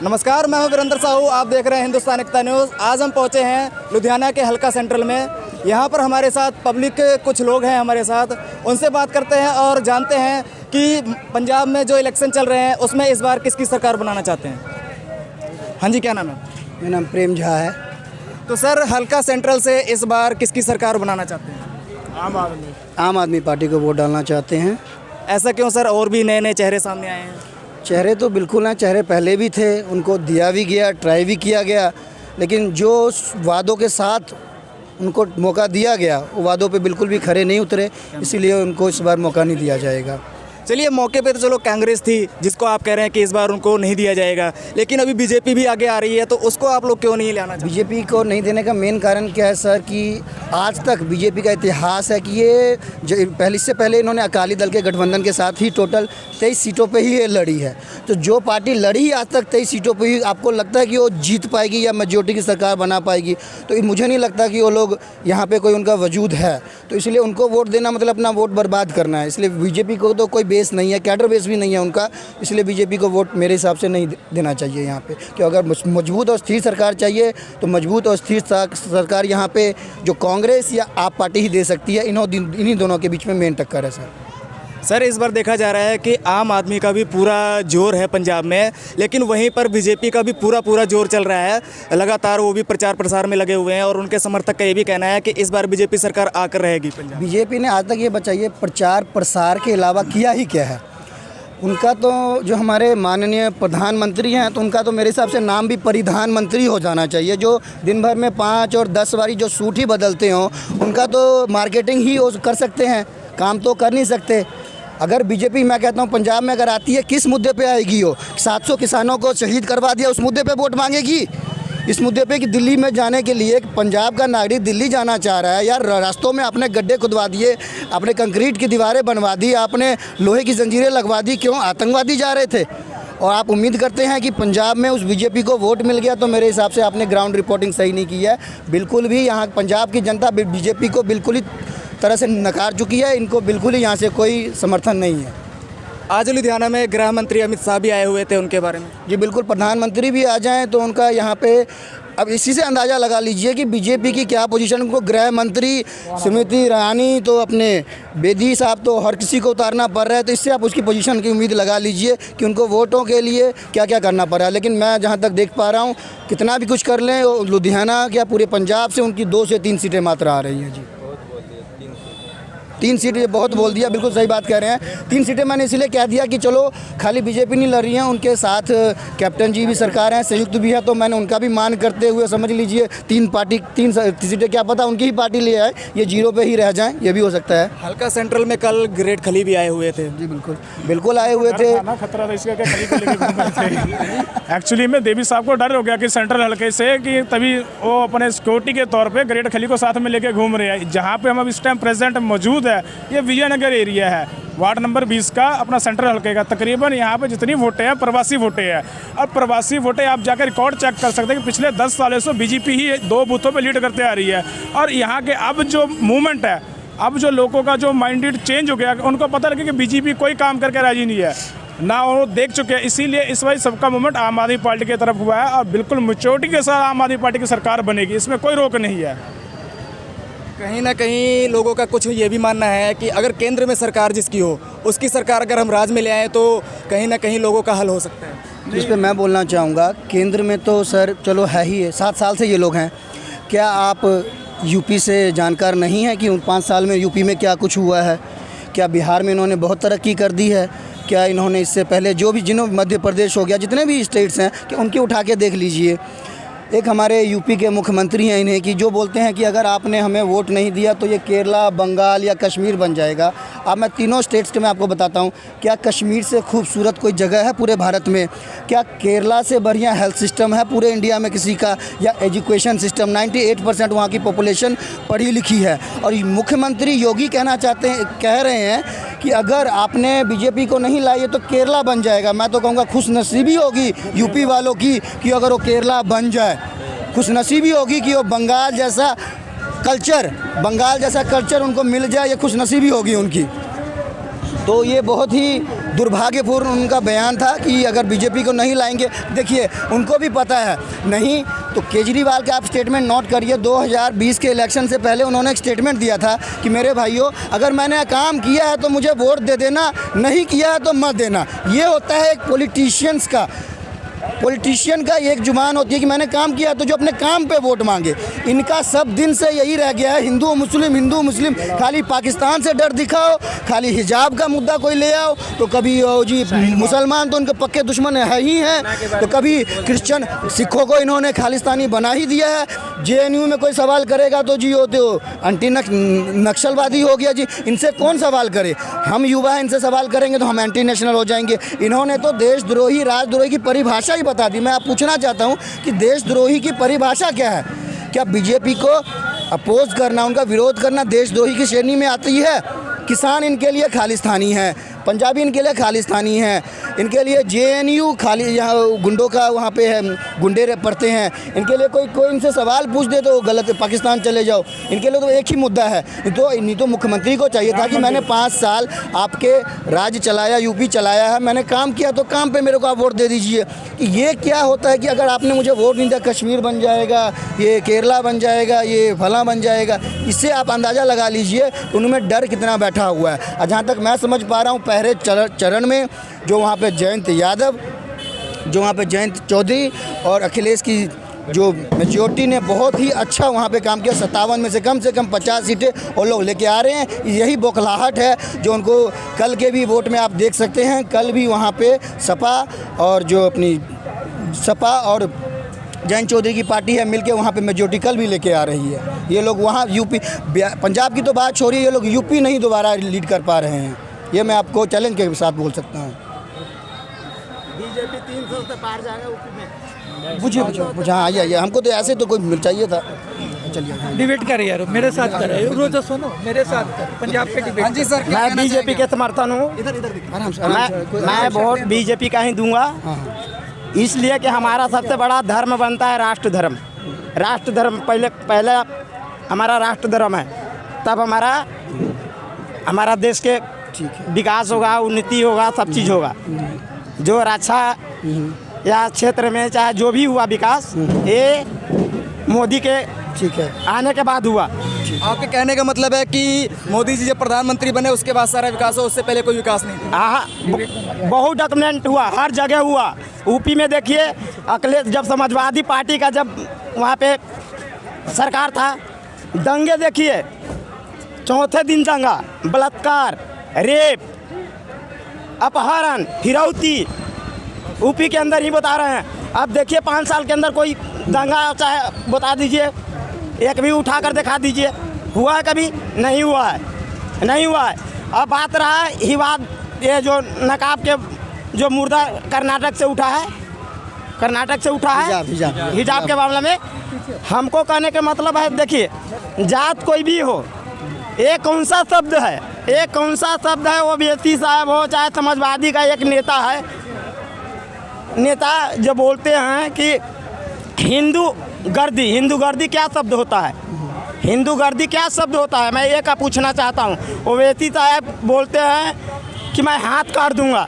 नमस्कार, मैं हूं वीरेंद्र साहू। आप देख रहे हैं हिंदुस्तान एकता न्यूज़। आज हम पहुंचे हैं लुधियाना के हल्का सेंट्रल में। यहां पर हमारे साथ पब्लिक के कुछ लोग हैं हमारे साथ, उनसे बात करते हैं और जानते हैं कि पंजाब में जो इलेक्शन चल रहे हैं उसमें इस बार किसकी सरकार बनाना चाहते हैं। हाँ जी, क्या नाम है? मेरा नाम प्रेम झा है। तो सर, हल्का सेंट्रल से इस बार किसकी सरकार बनाना चाहते हैं? आम आदमी पार्टी को वोट डालना चाहते हैं। ऐसा क्यों सर? और भी नए नए चेहरे सामने आए हैं। चेहरे तो बिल्कुल हैं, चेहरे पहले भी थे, उनको दिया भी गया, ट्राई भी किया गया, लेकिन जो वादों के साथ उनको मौका दिया गया वो वादों पे बिल्कुल भी खरे नहीं उतरे, इसीलिए उनको इस बार मौका नहीं दिया जाएगा। चलिए, मौके पे तो चलो कांग्रेस थी जिसको आप कह रहे हैं कि इस बार उनको नहीं दिया जाएगा, लेकिन अभी बीजेपी भी आगे आ रही है, तो उसको आप लोग क्यों नहीं लाना चाहते? बीजेपी को नहीं देने का मेन कारण क्या है सर, कि आज तक बीजेपी का इतिहास है कि ये इससे पहले इन्होंने अकाली दल के गठबंधन के साथ ही टोटल 23 सीटों पे ही ये लड़ी है। तो जो पार्टी लड़ी आज तक 23 सीटों पे ही, आपको लगता है कि वो जीत पाएगी या मेजोरिटी की सरकार बना पाएगी? तो मुझे नहीं लगता कि वो लोग यहाँ पे कोई उनका वजूद है, तो इसलिए उनको वोट देना मतलब अपना वोट बर्बाद करना है। इसलिए बीजेपी को तो कोई बेस नहीं है, कैडर बेस भी नहीं है उनका, इसलिए बीजेपी को वोट मेरे हिसाब से नहीं देना चाहिए यहाँ पे। कि अगर मजबूत और स्थिर सरकार चाहिए तो मजबूत और स्थिर सरकार यहाँ पे जो कांग्रेस या आप पार्टी ही दे सकती है। इन्हीं दोनों के बीच में मेन टक्कर है सर। इस बार देखा जा रहा है कि आम आदमी का भी पूरा जोर है पंजाब में, लेकिन वहीं पर बीजेपी का भी पूरा जोर चल रहा है। लगातार वो भी प्रचार प्रसार में लगे हुए हैं और उनके समर्थक का ये भी कहना है कि इस बार बीजेपी सरकार आकर रहेगी पंजाब। बीजेपी ने आज तक ये बताइए प्रचार प्रसार के अलावा किया ही क्या है? उनका तो जो हमारे माननीय प्रधानमंत्री हैं, तो उनका तो मेरे हिसाब से नाम भी परिधान मंत्री हो जाना चाहिए। जो दिन भर में 5 और 10 बारी जो सूट ही बदलते हों, उनका तो मार्केटिंग ही कर सकते हैं, काम तो कर नहीं सकते। अगर बीजेपी, मैं कहता हूँ पंजाब में अगर आती है, किस मुद्दे पे आएगी? हो 700 किसानों को शहीद करवा दिया, उस मुद्दे पे वोट मांगेगी? इस मुद्दे पे कि दिल्ली में जाने के लिए पंजाब का नागरिक दिल्ली जाना चाह रहा है, यार रास्तों में आपने गड्ढे खुदवा दिए, आपने कंक्रीट की दीवारें बनवा दी, आपने लोहे की जंजीरें लगवा दी, क्यों? आतंकवादी जा रहे थे। और आप उम्मीद करते हैं कि पंजाब में उस बीजेपी को वोट मिल गया, तो मेरे हिसाब से आपने ग्राउंड रिपोर्टिंग सही नहीं की है। बिल्कुल भी यहाँ पंजाब की जनता बीजेपी को बिल्कुल ही तरह से नकार चुकी है, इनको बिल्कुल ही यहाँ से कोई समर्थन नहीं है। आज लुधियाना में गृह मंत्री अमित शाह भी आए हुए थे, उनके बारे में? जी बिल्कुल, प्रधानमंत्री भी आ जाएं तो उनका यहाँ पे, अब इसी से अंदाज़ा लगा लीजिए कि बीजेपी की क्या पोजीशन। उनको गृह मंत्री स्मृति ईरानी तो अपने बेदी साहब तो हर किसी को उतारना पड़ रहा है, तो इससे आप उसकी पोजीशन की उम्मीद लगा लीजिए कि उनको वोटों के लिए क्या क्या करना पड़ रहा है। लेकिन मैं जहाँ तक देख पा रहा हूँ, कितना भी कुछ कर लें, लुधियाना क्या पूरे पंजाब से उनकी 2 से 3 सीटें मात्र आ रही हैं। जी 3 सीट, ये बहुत बोल दिया, बिल्कुल सही बात कह रहे हैं। 3 सीटें मैंने इसलिए कह दिया कि चलो खाली बीजेपी नहीं लड़ रही हैं, उनके साथ कैप्टन जी भी सरकार हैं, संयुक्त भी है, तो मैंने उनका भी मान करते हुए समझ लीजिए 3 सीटें, क्या पता उनकी ही पार्टी ले आए, ये 0 पे ही रह जाएं, ये भी हो सकता है। हल्का सेंट्रल में कल ग्रेट खली भी आए हुए थे। जी बिल्कुल आए हुए थे। खतरा था इसका कि खली को लेके घूम रहे थे। एक्चुअली में देवी साहब को डर हो गया कि सेंट्रल हल्के से, कि तभी वो अपने सिक्योरिटी के तौर पे ग्रेट खली को साथ में लेके घूम रहे हैं। जहाँ पे हम अब इस टाइम प्रेजेंट मौजूद है, ये विजयनगर एरिया है, वार्ड नंबर 20 का अपना सेंट्रल हल्के का। तकरीबन यहाँ पे जितनी वोटें हैं प्रवासी वोटें हैं, और प्रवासी वोटें आप जाकर रिकॉर्ड चेक कर सकते हैं कि पिछले 10 सालों से बीजेपी ही 2 बूथों पे लीड करते आ रही है। और यहाँ के अब जो मूवमेंट है, अब जो लोगों का जो माइंडेड चेंज हो गया, उनको पता लगे कि बीजेपी कोई काम करके राजी नहीं है ना, वो देख चुके हैं। इसीलिए इस वजह सबका मूवमेंट आम आदमी पार्टी की तरफ हुआ है, और बिल्कुल मैच्योरिटी के साथ आम आदमी पार्टी की सरकार बनेगी, इसमें कोई रोक नहीं है। कहीं ना कहीं लोगों का कुछ ये भी मानना है कि अगर केंद्र में सरकार जिसकी हो, उसकी सरकार अगर हम राज में ले आएँ तो कहीं ना कहीं लोगों का हल हो सकता है। इस पर मैं बोलना चाहूँगा, केंद्र में तो सर चलो है ही है, 7 साल से ये लोग हैं। क्या आप यूपी से जानकार नहीं हैं कि उन 5 साल में यूपी में क्या कुछ हुआ है? क्या बिहार में इन्होंने बहुत तरक्की कर दी है? क्या इन्होंने इससे पहले जो भी मध्य प्रदेश हो गया, जितने भी स्टेट्स हैं, कि उनके उठा के देख लीजिए। एक हमारे यूपी के मुख्यमंत्री हैं इन्हें, कि जो बोलते हैं कि अगर आपने हमें वोट नहीं दिया तो ये केरला, बंगाल या कश्मीर बन जाएगा। अब मैं तीनों स्टेट्स के मैं आपको बताता हूँ, क्या कश्मीर से खूबसूरत कोई जगह है पूरे भारत में? क्या केरला से बढ़िया हेल्थ सिस्टम है पूरे इंडिया में किसी का? या एजुकेशन सिस्टम, 98% वहाँ की पॉपुलेशन पढ़ी लिखी है। और मुख्यमंत्री योगी कह रहे हैं कि अगर आपने बीजेपी को नहीं लाई है तो केरला बन जाएगा। मैं तो कहूँगा खुशनसीबी होगी यूपी वालों की कि अगर वो केरला बन जाए, खुशनसीबी होगी कि वो बंगाल जैसा कल्चर उनको मिल जाए, ये खुशनसीबी होगी उनकी। तो ये बहुत ही दुर्भाग्यपूर्ण उनका बयान था कि अगर बीजेपी को नहीं लाएंगे, देखिए उनको भी पता है नहीं तो केजरीवाल के आप स्टेटमेंट नोट करिए। 2020 के इलेक्शन से पहले उन्होंने एक स्टेटमेंट दिया था कि मेरे भाइयों, अगर मैंने काम किया है तो मुझे वोट दे देना, नहीं किया है तो मत देना। ये होता है एक पॉलिटिशियन का एक जुबान होती है कि मैंने काम किया तो जो अपने काम पे वोट मांगे। इनका सब दिन से यही रह गया है, हिंदू मुस्लिम, खाली पाकिस्तान से डर दिखाओ, खाली हिजाब का मुद्दा कोई ले आओ तो कभी जी मुसलमान तो उनके पक्के दुश्मन है ही हैं, तो कभी क्रिश्चियन सिखों को इन्होंने खालिस्तानी बना ही दिया है। JNU में कोई सवाल करेगा तो जी वो तो एंटी नक्सलवादी हो गया जी। इनसे कौन सवाल करे? हम युवा हैं, इनसे सवाल करेंगे तो हम एंटी नेशनल हो जाएंगे। इन्होंने तो देशद्रोही राजद्रोही की परिभाषा ही बता दी। मैं आप पूछना चाहता हूं कि देशद्रोही की परिभाषा क्या है? क्या बीजेपी को अपोज करना, उनका विरोध करना देशद्रोही की श्रेणी में आती है? किसान इनके लिए खालिस्तानी है, पंजाबी इनके लिए खालिस्तानी है, इनके लिए JNU खाली यहाँ गुंडों का वहाँ पे है, गुंडे पढ़ते हैं। इनके लिए कोई इनसे सवाल पूछ दे तो गलत है, पाकिस्तान चले जाओ। इनके लिए तो एक ही मुद्दा है। नहीं तो मुख्यमंत्री को चाहिए था कि मैंने 5 साल आपके राज्य चलाया, यूपी चलाया है, मैंने काम किया तो काम पे मेरे को आप वोट दे दीजिए। ये क्या होता है कि अगर आपने मुझे वोट नहीं दिया, कश्मीर बन जाएगा, ये केरला बन जाएगा, ये फला बन जाएगा। इससे आप अंदाज़ा लगा लीजिए उनमें डर कितना बैठा हुआ है। और जहाँ तक मैं समझ पा रहा हूँ, पहले चरण में जो वहाँ पे जयंत यादव, जो वहाँ पे जयंत चौधरी और अखिलेश की जो मेजोरिटी ने बहुत ही अच्छा वहाँ पे काम किया। 57 में से कम 50 सीटें वो लोग लेके आ रहे हैं। यही बौखलाहट है जो उनको कल के भी वोट में आप देख सकते हैं। कल भी वहाँ पे सपा और जयंत चौधरी की पार्टी है मिलके वहाँ पे मेजोरिटी कल भी लेके आ रही है। ये लोग वहाँ यूपी पंजाब की तो बात छोड़िए, ये लोग यूपी नहीं दोबारा लीड कर पा रहे हैं। ये मैं आपको चैलेंज के साथ बोल सकता हूँ। बीजेपी 300 से पार जाएगा यूपी में। बुझे हाँ, आइए हमको तो ऐसे तो कोई चाहिए था। चलिए डिबेट कर यार, मेरे साथ कर, रोज सुनो मेरे साथ कर, पंजाब के डिबेट। हाँ जी सर, मैं बीजेपी के समर्थन हूँ। मैं वोट बीजेपी का ही दूंगा, इसलिए कि हमारा सबसे बड़ा धर्म बनता है राष्ट्र धर्म। राष्ट्र धर्म पहले हमारा राष्ट्र धर्म है, तब हमारा देश के विकास होगा, उन्नति होगा, सब चीज़ होगा। जो रक्षा या क्षेत्र में चाहे जो भी हुआ विकास, ये मोदी के आने के बाद हुआ। आपके कहने का मतलब है कि मोदी जी जब प्रधानमंत्री बने उसके बाद सारा विकास हो, उससे पहले कोई विकास नहीं था? हाँ, बहुत डेवलपमेंट हुआ, हर जगह हुआ। यूपी में देखिए, अखिलेश जब समाजवादी पार्टी का जब वहाँ पे सरकार था, दंगे देखिए, चौथे दिन दंगा, बलात्कार, रेप, अपहरण, फिरौती, यूपी के अंदर ही बता रहे हैं। अब देखिए 5 साल के अंदर कोई दंगा चाहे बता दीजिए, एक भी उठा कर दिखा दीजिए, हुआ है कभी? नहीं हुआ है। अब बात रहा हिजाब, ये जो नकाब के जो मुर्दा कर्नाटक से उठा है, हिजाब के मामले में हमको कहने का मतलब है, देखिए जात कोई भी हो, एक कौन सा शब्द है, वो ओवैसी साहब हो चाहे समाजवादी का एक नेता जो बोलते हैं कि हिंदू गर्दी क्या शब्द होता है? मैं ये का पूछना चाहता हूँ। ओवैसी साहब बोलते हैं कि मैं हाथ काट दूंगा,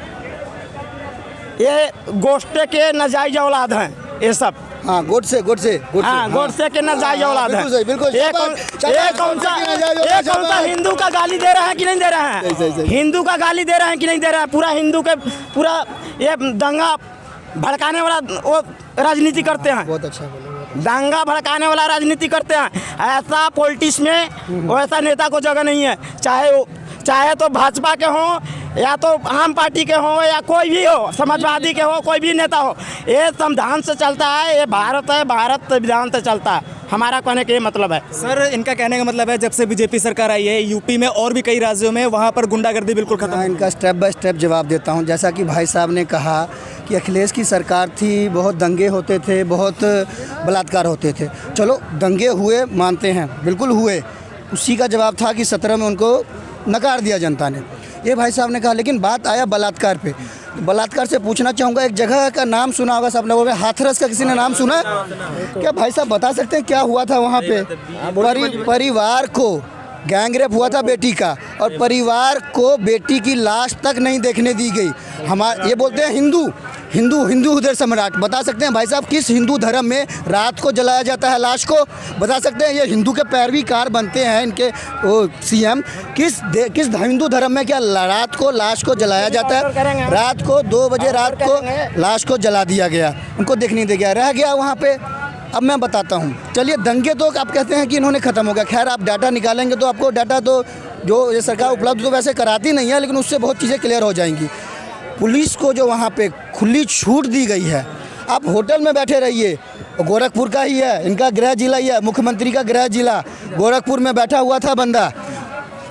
ये गोष्ठे के नाजायज औलाद हैं ये सब। हाँ, गोडसे के नाजायज औलाद हैं। बिल्कुल। ये कौन सा हिंदू का गाली दे रहे हैं कि नहीं दे रहे हैं? हिंदू का गाली दे रहे हैं कि नहीं दे रहे हैं? पूरा हिंदू के पूरा ये दंगा भड़काने वाला वो राजनीति करते हैं। बहुत अच्छा बोले। दंगा भड़काने वाला राजनीति करते हैं। ऐसा पॉलिटिक्स में वैसा नेता को जगह नहीं है, चाहे तो भाजपा के हों या तो आम पार्टी के हो या कोई भी हो, समाजवादी के हो, कोई भी नेता हो, ये संविधान से चलता है। ये भारत है, भारत संविधान से चलता है। हमारा कहने का ये मतलब है। सर, इनका कहने का मतलब है जब से बीजेपी सरकार आई है यूपी में और भी कई राज्यों में, वहाँ पर गुंडागर्दी बिल्कुल खत्म। मैं इनका स्टेप बाय स्टेप जवाब देता हूँ। जैसा कि भाई साहब ने कहा कि अखिलेश की सरकार थी, बहुत दंगे होते थे, बहुत बलात्कार होते थे। चलो दंगे हुए, मानते हैं, बिल्कुल हुए। उसी का जवाब था कि 17 में उनको नकार दिया जनता ने, ये भाई साहब ने कहा। लेकिन बात आया बलात्कार पे। बलात्कार से पूछना चाहूँगा, एक जगह का नाम सुना होगा सब लोगों ने, हाथरस का किसी ने नाम सुना? क्या भाई साहब बता सकते हैं क्या हुआ था वहाँ पे? परिवार को गैंगरेप हुआ था बेटी का, और परिवार को बेटी की लाश तक नहीं देखने दी गई। ये बोलते हैं हिंदू हृदय सम्राट। बता सकते हैं भाई साहब किस हिंदू धर्म में रात को जलाया जाता है लाश को? बता सकते हैं? ये हिंदू के पैरवीकार बनते हैं इनके सीएम। किस हिंदू धर्म में क्या रात को लाश को जलाया जाता है? रात को 2 बजे रात को लाश को जला दिया गया, उनको देखने दिया गया, रह गया वहाँ पे। अब मैं बताता हूँ, चलिए दंगे तो आप कहते हैं कि इन्होंने ख़त्म हो गया। खैर आप डाटा निकालेंगे तो आपको डाटा तो जो ये सरकार उपलब्ध तो वैसे कराती नहीं है, लेकिन उससे बहुत चीज़ें क्लियर हो जाएंगी। पुलिस को जो वहाँ पे खुली छूट दी गई है, आप होटल में बैठे रहिए। गोरखपुर का ही है, इनका गृह जिला ही है, मुख्यमंत्री का गृह जिला गोरखपुर में बैठा हुआ था बंदा।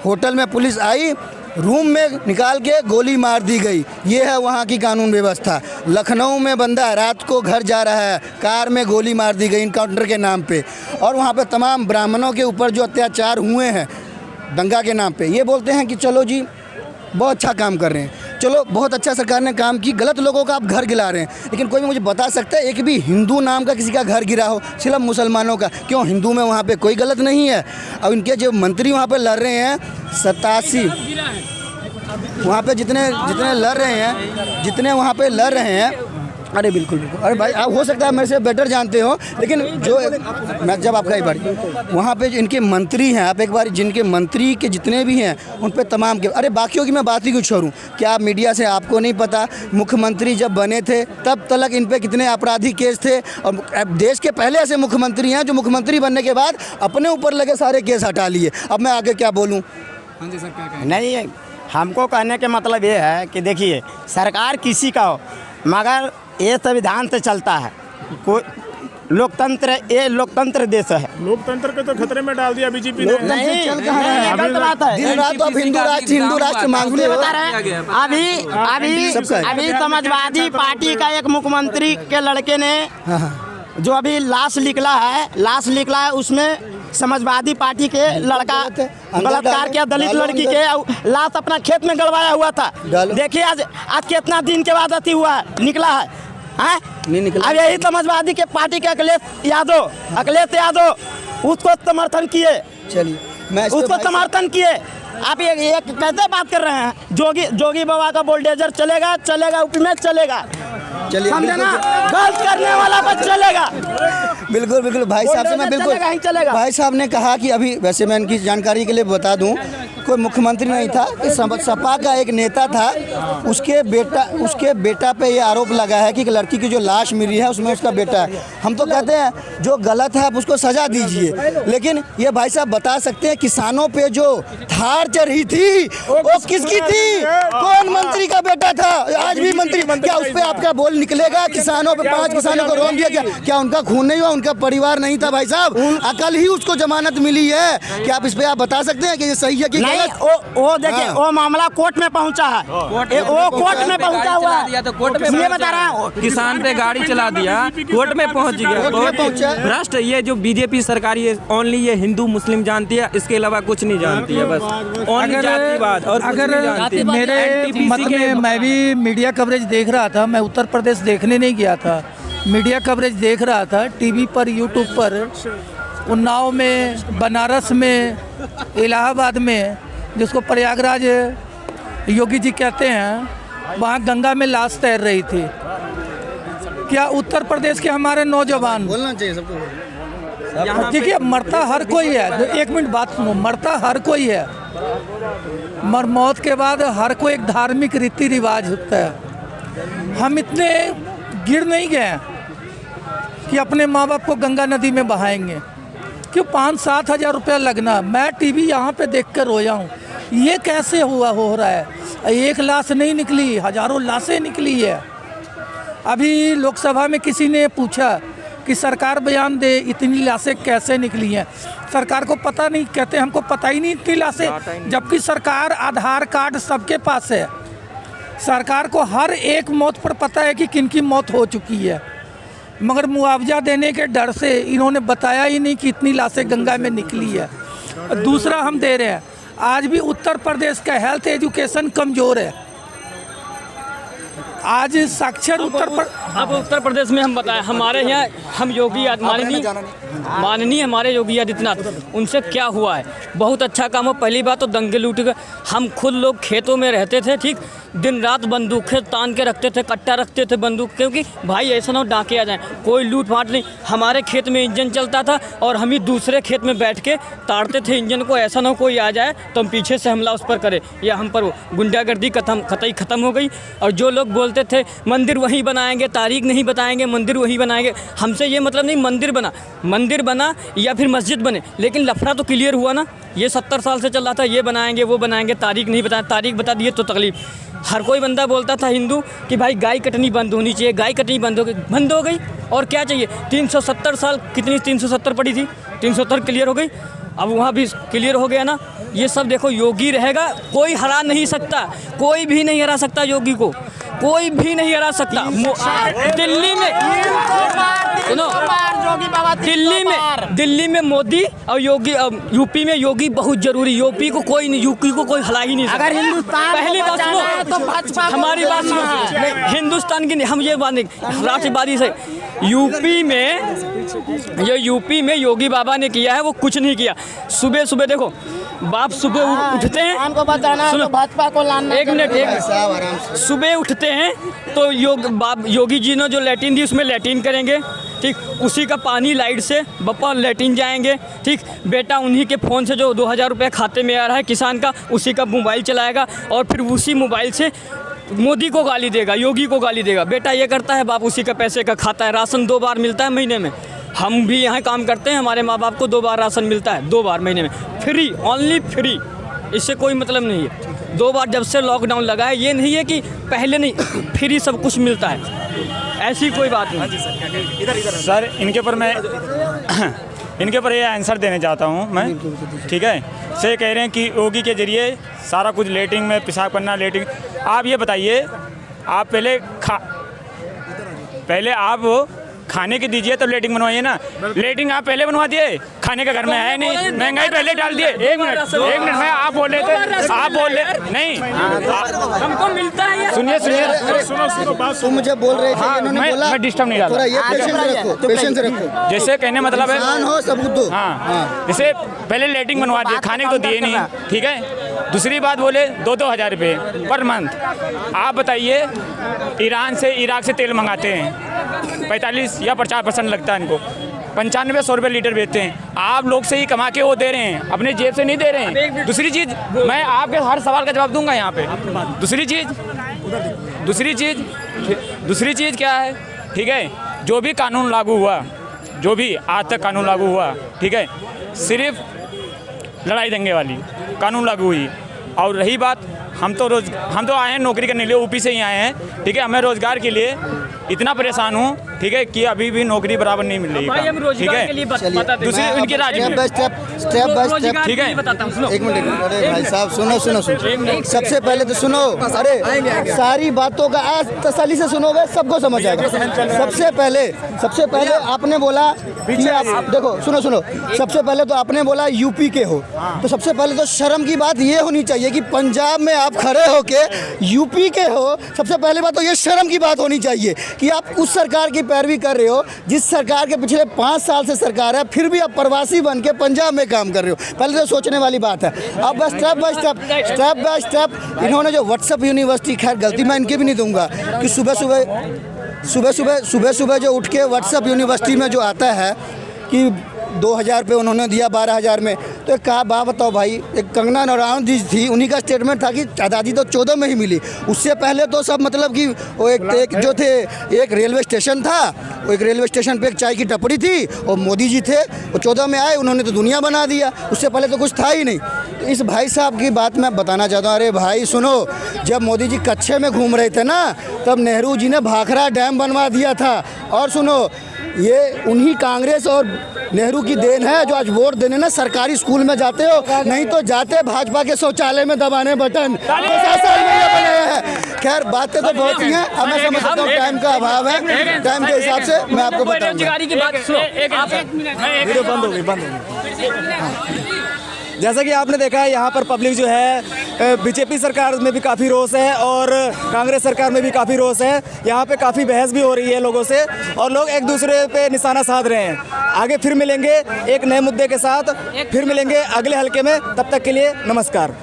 होटल में पुलिस आई, रूम में निकाल के गोली मार दी गई। ये है वहाँ की कानून व्यवस्था। लखनऊ में बंदा रात को घर जा रहा है, कार में गोली मार दी गई इनकाउंटर के नाम पे। और वहाँ पे तमाम ब्राह्मणों के ऊपर जो अत्याचार हुए हैं दंगा के नाम पे, ये बोलते हैं कि चलो जी बहुत अच्छा काम कर रहे हैं, चलो बहुत अच्छा सरकार ने काम की, गलत लोगों का आप घर गिरा रहे हैं। लेकिन कोई भी मुझे बता सकता है एक भी हिंदू नाम का किसी का घर गिरा हो? सिर्फ मुसलमानों का। क्यों? हिंदू में वहाँ पे कोई गलत नहीं है। अब इनके जो मंत्री वहाँ पे लड़ रहे हैं 87, वहाँ पे जितने लड़ रहे हैं, अरे बिल्कुल, अरे भाई आप हो सकता है मेरे से बेटर जानते हो, लेकिन जो मैं जब आपका एक बार वहाँ पे इनके मंत्री हैं, आप एक बार जिनके मंत्री के जितने भी हैं उन पे तमाम के, अरे बाकियों की मैं बात ही कुछ छोड़ूं, क्या आप मीडिया से आपको नहीं पता मुख्यमंत्री जब बने थे तब तक इन पे कितने आपराधिक केस थे? और देश के पहले ऐसे मुख्यमंत्री हैं जो मुख्यमंत्री बनने के बाद अपने ऊपर लगे सारे केस हटा लिए। अब मैं आगे क्या बोलूँ? हाँ जी सर, क्या कहें? नहीं, हमको कहने के मतलब ये है कि देखिए सरकार किसी का हो, मगर ये संविधान से चलता है। कोई लोकतंत्र, ये लोकतंत्र देश है। लोकतंत्र को तो खतरे में डाल दिया बीजेपी ने। नहीं, चल कहाँ रहा है? गलत बात है। दिन रात आप हिंदू राष्ट्र मांगते हो। बता रहे हैं अभी समाजवादी पार्टी का एक मुख्यमंत्री के लड़के ने जो अभी लाश निकला है उसमें समाजवादी पार्टी के लड़का बलात्कार किया, दलित लड़की के लाश अपना खेत में गड़वाया हुआ था। देखिए आज कितना दिन के बाद अति हुआ निकला है, नहीं निकला। अब यही समाजवादी के पार्टी के अखिलेश यादव उसको समर्थन किए, चलिए मैं उसको समर्थन किए। आप ये कैसे बात कर रहे हैं? जोगी बाबा का बुलडोजर चलेगा यूपी में चलेगा, चलिए समझे ना? गलत करने वाला पर चलेगा। बिल्कुल भाई साहब से मैं बिल्कुल चलेगा। भाई साहब ने कहा कि अभी वैसे मैं इनकी जानकारी के लिए बता दूं, कोई मुख्यमंत्री नहीं था, सपा का एक नेता था, उसके बेटा पे ये आरोप लगा है कि एक लड़की की जो लाश मिली है उसमें उसका बेटा है। हम तो कहते हैं जो गलत है आप उसको सजा दीजिए, लेकिन ये भाई साहब बता सकते हैं किसानों पे जो थार चढ़ी थी वो किसकी थी? कौन मंत्री का बेटा था? आज भी मंत्री, क्या उस पर आपका बोल निकलेगा? किसानों पे 5 किसानों को रोक दिया, क्या उनका खून नहीं हुआ? उनका परिवार नहीं था? भाई साहब अकल ही उसको जमानत मिली है। क्या आप इस पे आप बता सकते हैं कि ये सही है कि नहीं? वो देखिए वो मामला कोर्ट में पहुंचा है, वो कोर्ट में पहुंचा हुआ है, तो कोर्ट में ये बता रहा हूँ। किसान पे गाड़ी चला दिया, कोर्ट में पहुंच गया। भ्रष्ट ये जो बीजेपी सरकार ये ओनली ये हिंदू मुस्लिम जानती है, इसके अलावा कुछ नहीं जानती है, बस ओनली जातिवाद और कुछ नहीं जानती है। मेरे मत में मैं भी मीडिया कवरेज देख रहा था, मैं उत्तर प्रदेश देखने नहीं गया था, मीडिया कवरेज देख रहा था टीवी पर, यूट्यूब पर, उन्नाव में, बनारस में, इलाहाबाद में, जिसको प्रयागराज योगी जी कहते हैं, वहाँ गंगा में लाश तैर रही थी। क्या उत्तर प्रदेश के हमारे नौजवान, बोलना चाहिए सबको, देखिए मरता हर कोई है, एक मिनट बात सुनो, मरता हर कोई है, मौत के बाद हर कोई एक धार्मिक रीति रिवाज होता है। हम इतने गिर नहीं गए कि अपने माँ बाप को गंगा नदी में बहाएंगे। क्यों 5-7 हज़ार रुपया लगना? मैं टीवी यहाँ पे देख कर रोया हूँ, ये कैसे हो रहा है? एक लाश नहीं निकली, हज़ारों लाशें निकली है। अभी लोकसभा में किसी ने पूछा कि सरकार बयान दे इतनी लाशें कैसे निकली हैं, सरकार को पता नहीं, कहते हमको पता ही नहीं इतनी लाशें, जबकि सरकार आधार कार्ड सबके पास है, सरकार को हर एक मौत पर पता है कि किनकी मौत हो चुकी है, मगर मुआवजा देने के डर से इन्होंने बताया ही नहीं कि इतनी लाशें गंगा में निकली है। दूसरा हम दे रहे हैं, आज भी उत्तर प्रदेश का हेल्थ एजुकेशन कमज़ोर है। आज साक्षर उत्तर प्रदेश में हम बताएं, हमारे यहाँ हम योगी माननीय हमारे योगी आदित्यनाथ, उनसे क्या हुआ है, बहुत अच्छा काम हो। पहली बात तो दंगे लूट गए, हम खुद लोग खेतों में रहते थे, ठीक, दिन रात बंदूकें तान के रखते थे, कट्टा रखते थे बंदूक, क्योंकि भाई ऐसा ना हो डाके आ जाएं, कोई लूट फाट नहीं। हमारे खेत में इंजन चलता था और हम ही दूसरे खेत में बैठ के ताड़ते थे इंजन को, ऐसा ना हो कोई आ जाए तो हम पीछे से हमला उस पर करे या हम पर वो गुंडागर्दी ख़त्म हो गई। और जो लोग बोलते थे मंदिर वहीं बनाएंगे, तारीख नहीं बताएंगे, मंदिर वहीं बनाएंगे, हमसे ये मतलब नहीं मंदिर बना या फिर मस्जिद बने, लेकिन लफड़ा तो क्लियर हुआ ना। ये 70 साल से चल रहा था, ये बनाएंगे वो बनाएंगे, तारीख नहीं बताया, तारीख बता दिए तो तकलीफ। हर कोई बंदा बोलता था हिंदू कि भाई गाय कटनी बंद होनी चाहिए, गाय कटनी बंद हो गई और क्या चाहिए। 370 साल, कितनी 370 पड़ी थी, 370 क्लियर हो गई, अब वहाँ भी क्लियर हो गया ना। ये सब देखो, योगी रहेगा, कोई हरा नहीं सकता, कोई भी नहीं हरा सकता योगी को, कोई भी नहीं हरा सकता। दिल्ली में सुनो, दिल्ली में मोदी और योगी, यूपी में योगी बहुत जरूरी। यूपी को कोई नहीं, यूपी को कोई हला ही नहीं सकता। अगर हिंदुस्तान पहली बात सुनो, हमारी बात सुनो, हिंदुस्तान की नहीं, हम ये बात नहीं, राष्ट्रवादी से यूपी में योगी बाबा ने किया है, वो कुछ नहीं किया। सुबह देखो, बाप सुबह उठते हैं, सुनो भाजपा को लाना, एक मिनट, सुबह उठते हैं तो योगी जी ने जो लैट्रिन दी उसमें लैट्रिन करेंगे, ठीक, उसी का पानी लाइट से बप्पा लैट्रिन जाएंगे, ठीक, बेटा उन्हीं के फ़ोन से जो 2000 रुपये खाते में आ रहा है किसान का, उसी का मोबाइल चलाएगा और फिर उसी मोबाइल से मोदी को गाली देगा, योगी को गाली देगा। बेटा ये करता है, बाप उसी का पैसे का खाता है। राशन 2 बार मिलता है महीने में, हम भी यहाँ काम करते हैं, हमारे माँ बाप को 2 बार राशन मिलता है, 2 बार महीने में, फ्री, ओनली फ्री, इससे कोई मतलब नहीं है। 2 बार जब से लॉकडाउन लगा है, ये नहीं है कि पहले नहीं, फ्री सब कुछ मिलता है, ऐसी कोई बात नहीं। सर इनके ऊपर ये आंसर देना चाहता हूँ मैं, ठीक है। से कह रहे हैं कि योगी के जरिए सारा कुछ लेटरिन में पेशाब करना, लेटरिन। आप ये बताइए, आप पहले आप खाने की दीजिए तो लेटरिन बनवाइए ना। लेटरिन आप पहले बनवा दिए, खाने का घर में है नहीं, महंगाई पहले डाल दिए। एक मिनट में आप बोल रहे थे, नहीं हमको मिलता है। सुनिए तुम मुझे बोल रहे थे, इन्होंने बोला मैं डिस्टर्ब नहीं डालता, ये पेशेंस रखो। जैसे कहने मतलब है, हो सबूत दो। हाँ, जैसे पहले लेटरिन बनवा दिए, खाने को तो दिए नहीं, ठीक है। दूसरी बात बोले 2-2 हज़ार रुपये पर मंथ। आप बताइए, ईरान से इराक से तेल मंगाते हैं, 45 या 50% लगता है इनको, 9500 रुपये लीटर बेचते हैं। आप लोग से ही कमा के वो दे रहे हैं, अपने जेब से नहीं दे रहे हैं। दूसरी चीज़, मैं आपके हर सवाल का जवाब दूंगा यहाँ पे। दूसरी चीज़ क्या है, ठीक है, जो भी कानून लागू हुआ, जो भी आज तक कानून लागू हुआ, ठीक है, सिर्फ लड़ाई दंगे वाली कानून लागू हुई। और रही बात, हम तो आए हैं नौकरी करने के लिए, यूपी से ही आए हैं, ठीक है। हमें रोज़गार के लिए इतना परेशान हूँ, ठीक है, कि अभी भी नौकरी बराबर नहीं मिल रही है, ठीक है। दूसरी इनकी राज्य स्टेप बाय स्टेप, ठीक है। एक मिनट, अरे भाई साहब सुनो। सबसे पहले तो सुनो, अरे सारी बातों का आज तसल्ली से सुनोगे सबको समझ आएगा। सबसे पहले आपने बोला कि आप देखो, सुनो, सबसे पहले तो आपने बोला यूपी के हो, तो सबसे पहले तो शर्म की बात ये होनी चाहिए कि पंजाब में आप खड़े होके यूपी के हो। सबसे पहले बात तो ये शर्म की बात होनी चाहिए कि आप उस सरकार की पैरवी कर रहे हो जिस सरकार के पिछले 5 साल से सरकार है, फिर भी आप प्रवासी बन के पंजाब में काम कर रहे हो। पहले तो सोचने वाली बात है। अब स्टेप बाय स्टेप इन्होंने जो व्हाट्सएप यूनिवर्सिटी, खैर गलती मैं इनकी भी नहीं दूंगा कि सुबह जो उठ के व्हाट्सएप यूनिवर्सिटी में जो आता है कि 2000 रुपये उन्होंने दिया 12000 में, तो एक कहा बात बताओ भाई, एक कंगना रनौत जी थी, उन्हीं का स्टेटमेंट था कि आज़ादी तो 14 में ही मिली। उससे पहले तो सब मतलब कि वो एक जो थे, एक रेलवे स्टेशन था, वो एक रेलवे स्टेशन पे एक चाय की टपरी थी, और मोदी जी थे, वो 14 में आए, उन्होंने तो दुनिया बना दिया। उससे पहले तो कुछ था ही नहीं। तो इस भाई साहब की बात मैं बताना चाहता हूँ। अरे भाई सुनो, जब मोदी जी कच्छे में घूम रहे थे ना, तब नेहरू जी ने भाखड़ा डैम बनवा दिया था। और सुनो, ये उन्हीं कांग्रेस और नेहरू की देन है जो आज वोट देने ना सरकारी स्कूल में जाते हो, नहीं तो जाते भाजपा के शौचालय में दबाने बटन। 5 साल में ये बनाया है। खैर बातें तो बहुत ही हैं, अब मैं समझता हूँ टाइम का अभाव है, टाइम के हिसाब से मैं आपको बताऊंगा। जैसा कि आपने देखा है, यहाँ पर पब्लिक जो है बीजेपी सरकार में भी काफ़ी रोष है और कांग्रेस सरकार में भी काफ़ी रोष है। यहाँ पे काफ़ी बहस भी हो रही है लोगों से और लोग एक दूसरे पे निशाना साध रहे हैं। आगे फिर मिलेंगे एक नए मुद्दे के साथ, फिर मिलेंगे अगले हल्के में। तब तक के लिए नमस्कार।